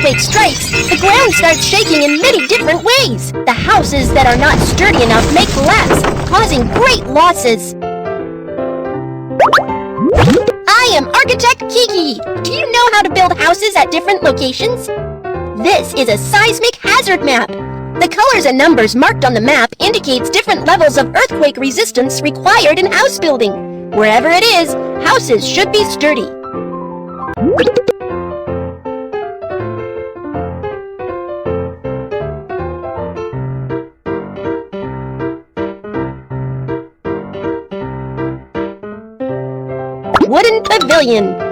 earthquake strikes, the ground starts shaking in many different ways. The houses that are not sturdy enough may collapse, causing great losses. I am Architect Kiki. Do you know how to build houses at different locations? This is a seismic hazard map. The colors and numbers marked on the map indicates different levels of earthquake resistance required in house building. Wherever it is, houses should be sturdy. Wooden pavilion.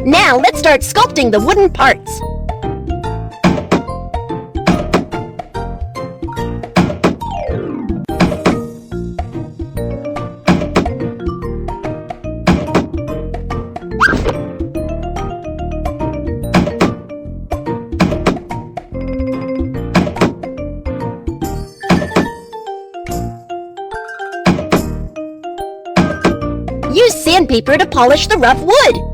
Now let's start sculpting the wooden parts. Use sandpaper to polish the rough wood.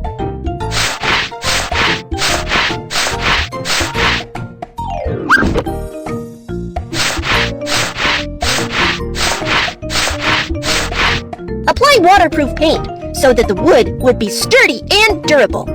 Apply waterproof paint so that the wood would be sturdy and durable.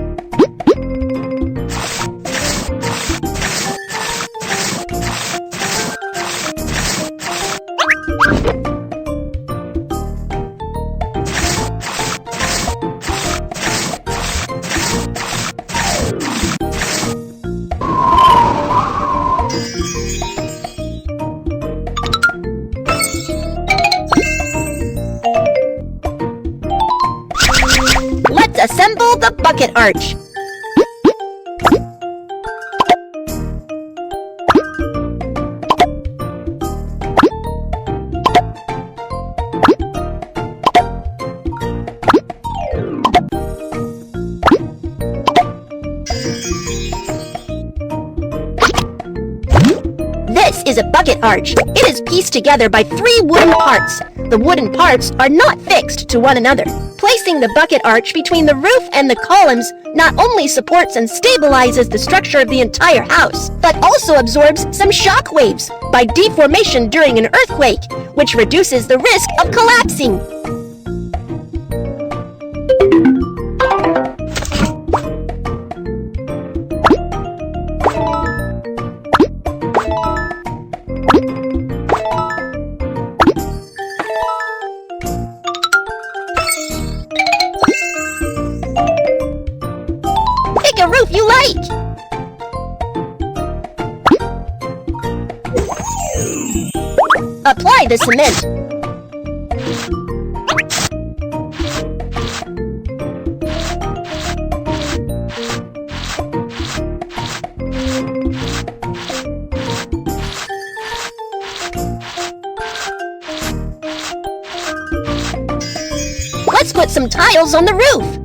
Let's assemble the bucket arch. This is a bucket arch. It is pieced together by 3 wooden parts. The wooden parts are not fixed to one another. Placing the bucket arch between the roof and the columns not only supports and stabilizes the structure of the entire house, but also absorbs some shock waves by deformation during an earthquake, which reduces the risk of collapsing. A roof you like! Apply the cement. Let's put some tiles on the roof.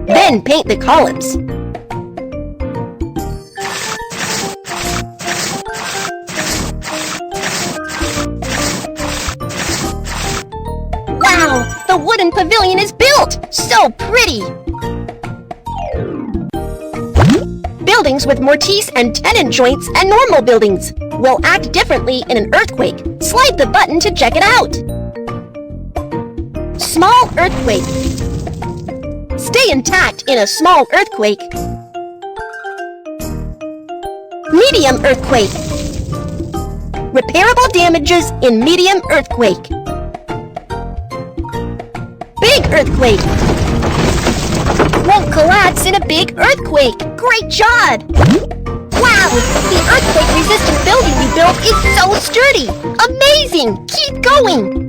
Then paint the columns. Wow! The wooden pavilion is built! So pretty! Buildings with mortise and tenon joints and normal buildings will act differently in an earthquake. Slide the button to check it out. Small earthquake. Stay intact in a small earthquake. medium earthquake. Repairable damages in medium earthquake. Big earthquake. Won't collapse in a big earthquake. Great job! Wow! The earthquake-resistant building you built is so sturdy! Amazing! Keep going!